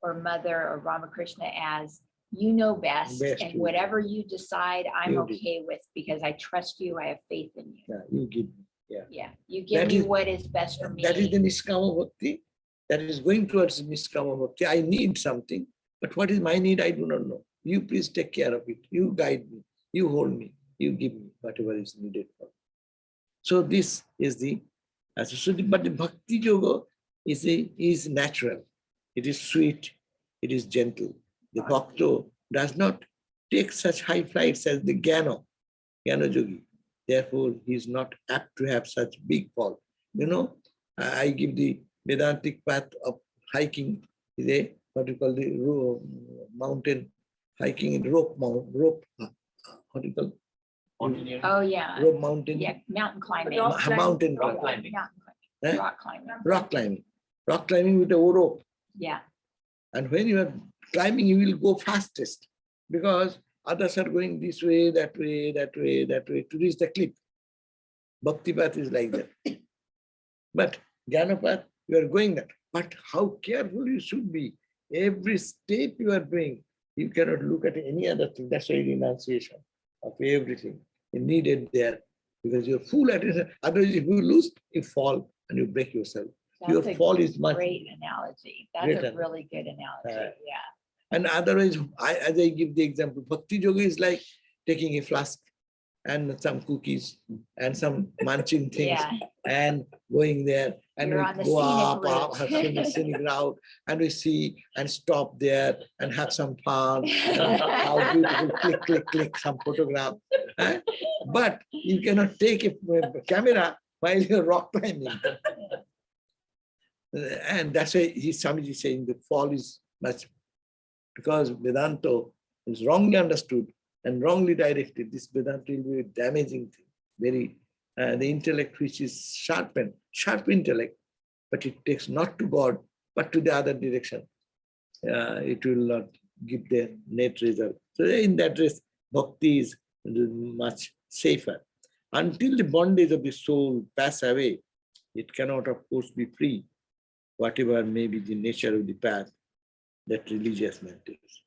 or Mother or Ramakrishna as, you know best, and whatever you decide, I'm You do. okay with, because I trust you, I have faith in you. Yeah, you give me. Yeah, you give That me is- what is best for me. That is the Niskama Bhakti. That is going towards Niskama Bhakti. I need something, but what is my need, I do not know. You please take care of it. You guide me. You hold me. You give me whatever is needed for me. So this is the but the Bhakti Yoga is natural. It is sweet. It is gentle. The Bhakta does not take such high flights as the Jnana Yogi. Therefore, he is not apt to have such big fall. You know, I give the Vedantic path of hiking is a what you call the mountain hiking in rope what do you call Mountaineering. Oh, yeah. rope mountain Yeah, mountain climbing. Rock climbing. mountain Rock climbing, climbing. Mountain Eh? climbing. Rock climbing. rock climbing with a rope. Yeah. And when you are climbing, you will go fastest because others are going this way, that way, that way, that way to reach the cliff. Bhakti path is like that. But Jnana path, you are going that. But how careful you should be. Every step you are doing, you cannot look at any other thing. That's why renunciation of everything is needed there because you're full attention. Otherwise, if you lose, you fall and you break yourself. Your That's a fall is much. great analogy. That's Great a analogy. really good analogy. Yeah. And otherwise, as I give the example, Bhakti Yoga is like taking a flask and some cookies and some munching things Yeah. and going there and You're we on the go up, scenic route. scenic route and we see and stop there and have some fun. How beautiful, click, click, click, some photograph. Eh? But you cannot take a camera while you're rock climbing. And that's why Swamiji is saying the fall is much, because Vedanta is wrongly understood and wrongly directed. This Vedanta will be a damaging thing. Very, the intellect which is sharp intellect, but it takes not to God, but to the other direction. It will not give the net result. So in that case, Bhakti is much safer. Until the bondage of the soul pass away, it cannot of course be free, whatever may be the nature of the path that religious man takes.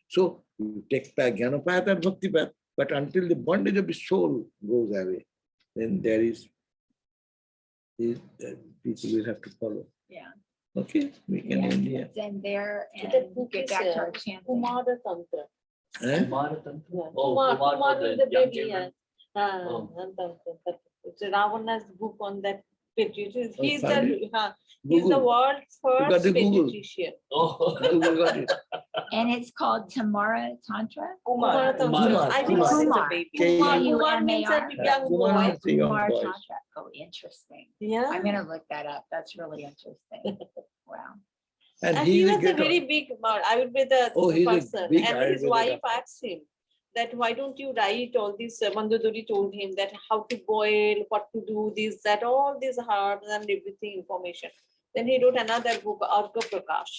So you take Jnana path or Bhakti path, but until the bondage of the soul goes away, then there is people will have to follow. Yeah. Okay, we can Yeah. end here. Let's end there That and book get is, back to our chanting. Kumara Tantra. Eh? Kumara Tantra. Yeah. Oh, Kumar for is the young baby. children. Oh. It's Ravana's book on that pediatrician. He's found he's the Google. world's got first the Google. pediatrician. Oh. Google got it. And it's called Tamara Tantra. Kumar. Kumar Tantra. I think Kumar. it's Kumar. a baby. K- Kumar means a Kumar. young Kumar boy. means a young Kumar boy. Tantra. Oh, interesting. Yeah. I'm gonna look that up. That's really interesting. Wow. And And he he will was a get very big, I would be the Oh, he's a person. big And his Ayurveda wife doctor. asked him that why don't you write all this? Mandodari told him that how to boil, what to do, this, that, all these herbs and everything information. Then he wrote another book, Arka Prakash.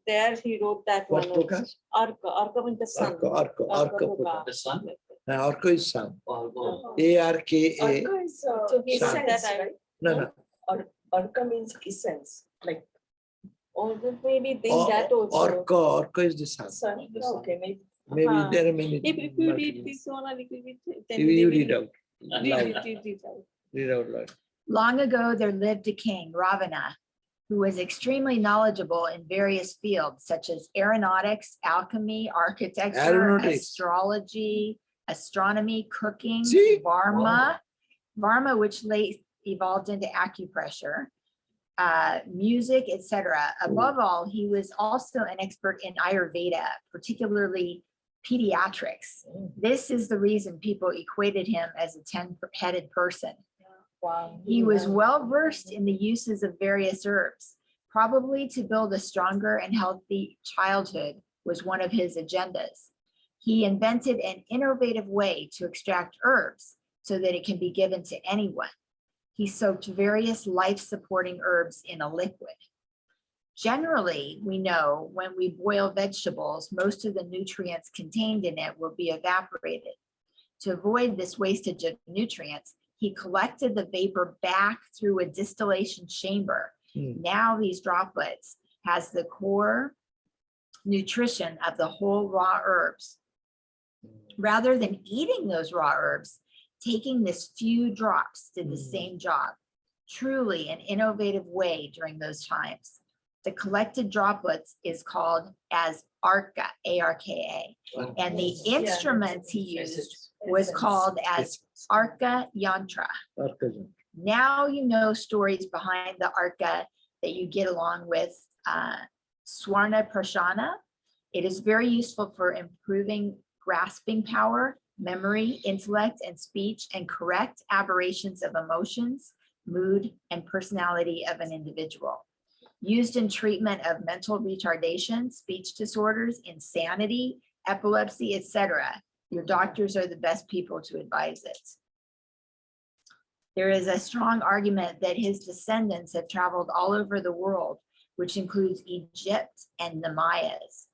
There he wrote that What one. Prakash? Arka means the sun. Arka Prakash. Prakash. The sun. Arka is son. Oh, ARKA. Arka is So he Sun. said that essence, right? No. Arka means essence, like or maybe think that also. Orca is the sun. sun. The sun. Okay, maybe. Maybe there are many. If you read multiple. this one a little bit, then You they read will- out. Read Loud. it out. Read out loud. Long ago, there lived a king, Ravana, who was extremely knowledgeable in various fields such as aeronautics, alchemy, architecture, Aeronautics. astrology, astronomy, cooking, See? Varma, which later evolved into acupressure, music, etc. Above all, he was also an expert in Ayurveda, particularly pediatrics. This is the reason people equated him as a 10-headed person. Wow. He was well versed in the uses of various herbs. Probably to build a stronger and healthy childhood was one of his agendas. He invented an innovative way to extract herbs so that it can be given to anyone. He soaked various life-supporting herbs in a liquid. Generally, we know when we boil vegetables, most of the nutrients contained in it will be evaporated. To avoid this wastage of nutrients, he collected the vapor back through a distillation chamber. Now these droplets has the core nutrition of the whole raw herbs. Rather than eating those raw herbs, taking this few drops did the same job. Truly an innovative way during those times. The collected droplets is called as arca, A-R-K-A. And the instruments he used was called as arca yantra. Arkajan. Now you know stories behind the arca that you get along with Swarna Prashana. It is very useful for improving grasping power, memory, intellect, and speech, and correct aberrations of emotions, mood, and personality of an individual. Used in treatment of mental retardation, speech disorders, insanity, epilepsy, etc. Your doctors are the best people to advise it. There is a strong argument that his descendants have traveled all over the world, which includes Egypt and the Mayas.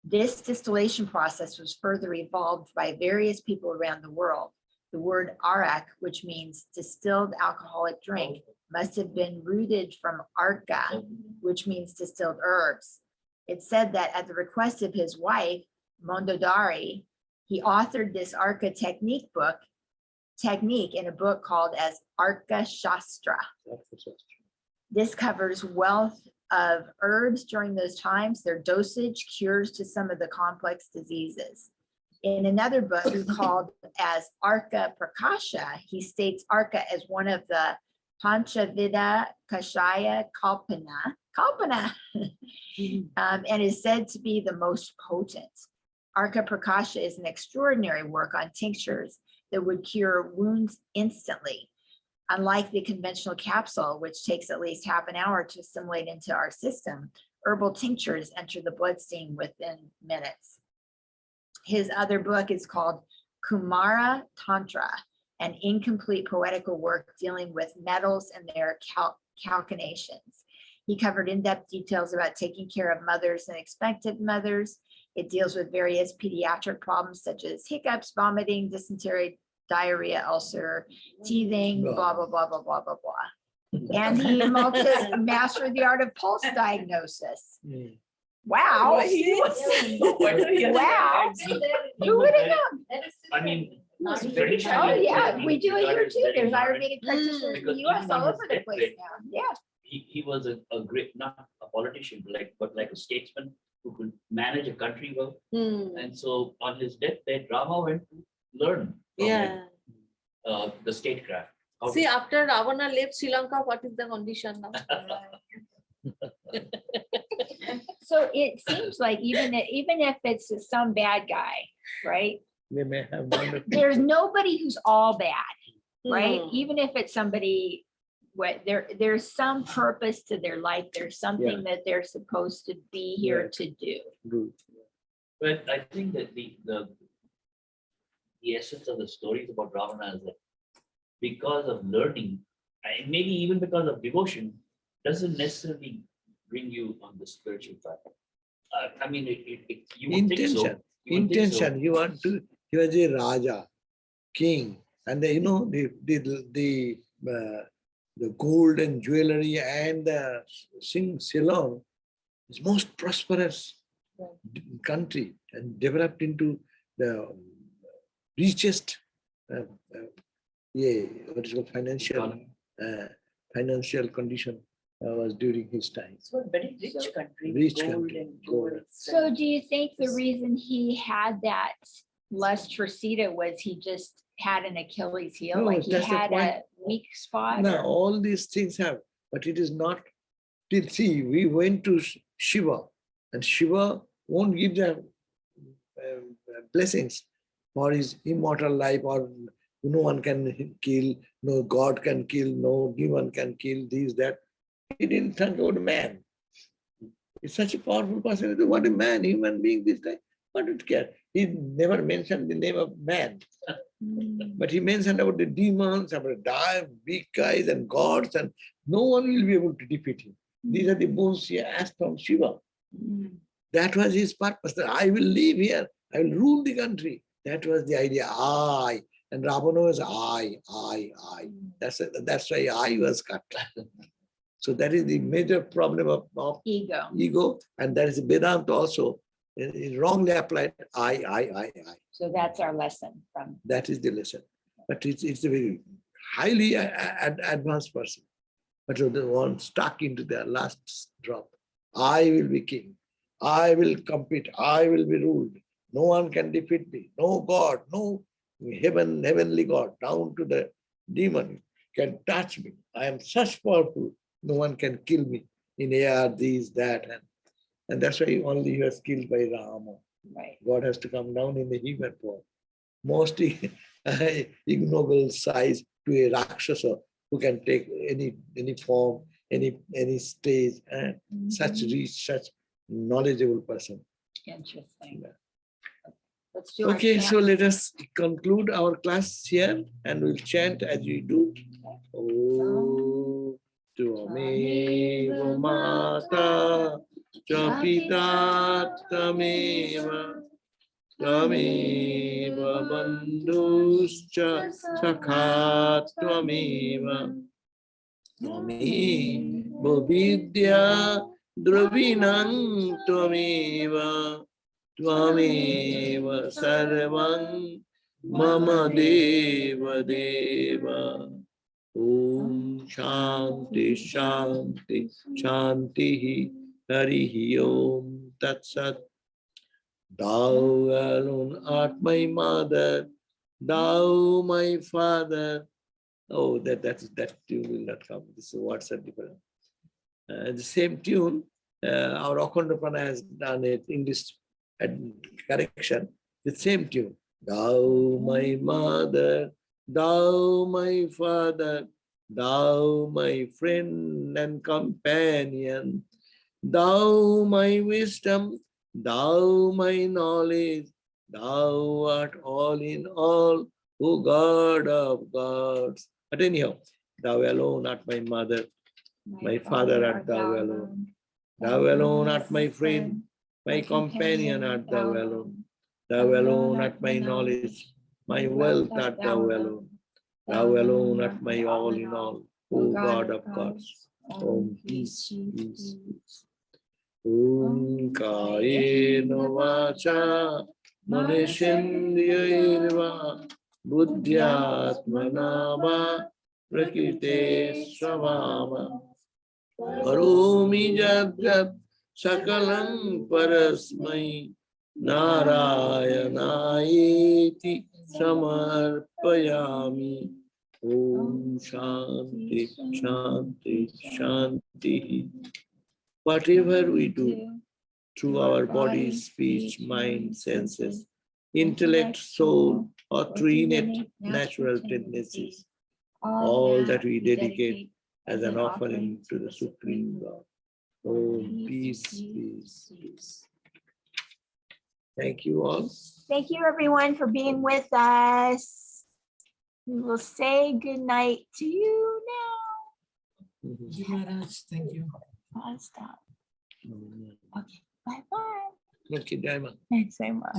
This distillation process was further evolved by various people around the world. The word arak, which means distilled alcoholic drink, must have been rooted from arca, which means distilled herbs. It's said that at the request of his wife, Mondodari, he authored this arca technique in a book called as Arca Shastra. This covers wealth of herbs during those times, their dosage, cures to some of the complex diseases. In another book called as Arca Prakasha, he states arca as one of the Panchavida Kashaya Kalpana, and is said to be the most potent. Arca Prakasha is an extraordinary work on tinctures that would cure wounds instantly. Unlike the conventional capsule, which takes at least half an hour to assimilate into our system, herbal tinctures enter the bloodstream within minutes. His other book is called Kumara Tantra, an incomplete poetical work dealing with metals and their calcinations. He covered in-depth details about taking care of mothers and expectant mothers. It deals with various pediatric problems such as hiccups, vomiting, dysentery, diarrhea, ulcer, teething, blah, blah, blah, blah, blah, blah, blah. And he mastered the art of pulse diagnosis. Wow. Wow. Wow. Who would have known? I mean, Oh, traditionally, yeah, we do it here regarded too. very There's modern. Ayurvedic practitioners in Because the US even all on his over the place deathbed, now. Yeah. He was a great, not a politician, but like a statesman who could manage a country well. And so on his deathbed, Rama went to learn from him, the statecraft. How to- See, after Ravana left Sri Lanka, what is the condition now? So it seems like even if it's some bad guy, right? They may have wonderful. There's nobody who's all bad, right? Hmm. Even if it's somebody, there's some purpose to their life. There's something that they're supposed to be here Right. to do. Good. But I think that the essence of the stories about Ravana is that because of learning, and maybe even because of devotion, doesn't necessarily bring you on the spiritual path. I mean, you would think so. Intention. You would think so. Intention. You want to. He was a Raja, king, and you know the gold and jewelry and the Ceylon is most prosperous country and developed into the richest what is called financial condition was during his time. It's a very rich country. Rich Gold country, and gold. jewels So and- do you think the reason he had that lust for Sita was he just had an Achilles heel? No, Like he that's the had point. a weak spot? Now, or- all these things have, but it is not. See, we went to Shiva, and Shiva won't give them blessings for his immortal life, or no one can kill, no God can kill, no demon can kill, these, that. He didn't think about man. It's such a powerful person. What a man, human being, this guy. What did care? He never mentioned the name of man. But he mentioned about the demons, about the big guys and gods, and no one will be able to defeat him. These are the boons he asked from Shiva. That was his purpose. That I will live here. I will rule the country. That was the idea. I. And Ravana was I. That's why I was cut. So that is the major problem of Ego. ego. And that is Vedanta also. It is wrongly applied. I. So that's our lesson from. That is the lesson. but it's a very highly advanced person. But the one stuck into their last drop. I will be king. I will compete. I will be ruled. No one can defeat me. No God, no heavenly God, down to the demon can touch me. I am such powerful. No one can kill me in air, this, that, and that's why only he was killed by Rama. Right. God has to come down in the human form. Most ignoble size to a Rakshasa who can take any form, any stage, and such rich, such knowledgeable person. Interesting. Let's do our Okay, so chant. let us conclude our class here and we'll chant as we do. Om Tvameva Mata Cha Pita Tvameva Tvameva Bandhuscha Sakha Tvameva Tvameva Vidya Dravinam Tvameva Tvameva Sarvam Mama Deva Deva. Om Shanti Shanti Shanti Harihi Om Tat Sat. Thou alone art my mother, thou my father. Oh, that tune will not come. This words are different. The same tune, our Akhondapana has done it in this correction. The same tune. Thou my mother, thou my father, thou my friend and companion, thou my wisdom, thou my knowledge, thou art all in all, O God of gods. But anyhow, thou alone art my mother, my father art thou alone. Thou alone art my friend, my companion art thou alone. Thou alone art my knowledge, my wealth art thou alone. Thou alone art my all in all, O God of gods. Om peace, peace, peace. Om Kayena Vacha Maneshendriyirva Buddhyatmana Va Prakrite Svabhava Karomi Jat Jat Sakalam Parasmai Narayanayeti Samarpayami. Om Shanti Shanti Shanti. Whatever we do through our body, speech, mind, senses, intellect, soul, or through innate natural tendencies, all that we dedicate as an offering to the Supreme God. Oh, peace, peace, peace. Thank you all. Thank you, everyone, for being with us. We will say good night to you now. Mhm. Thank you, Maharaj. Thank you. I'll stop. Okay, bye-bye. Okay, Daima. Thanks so much.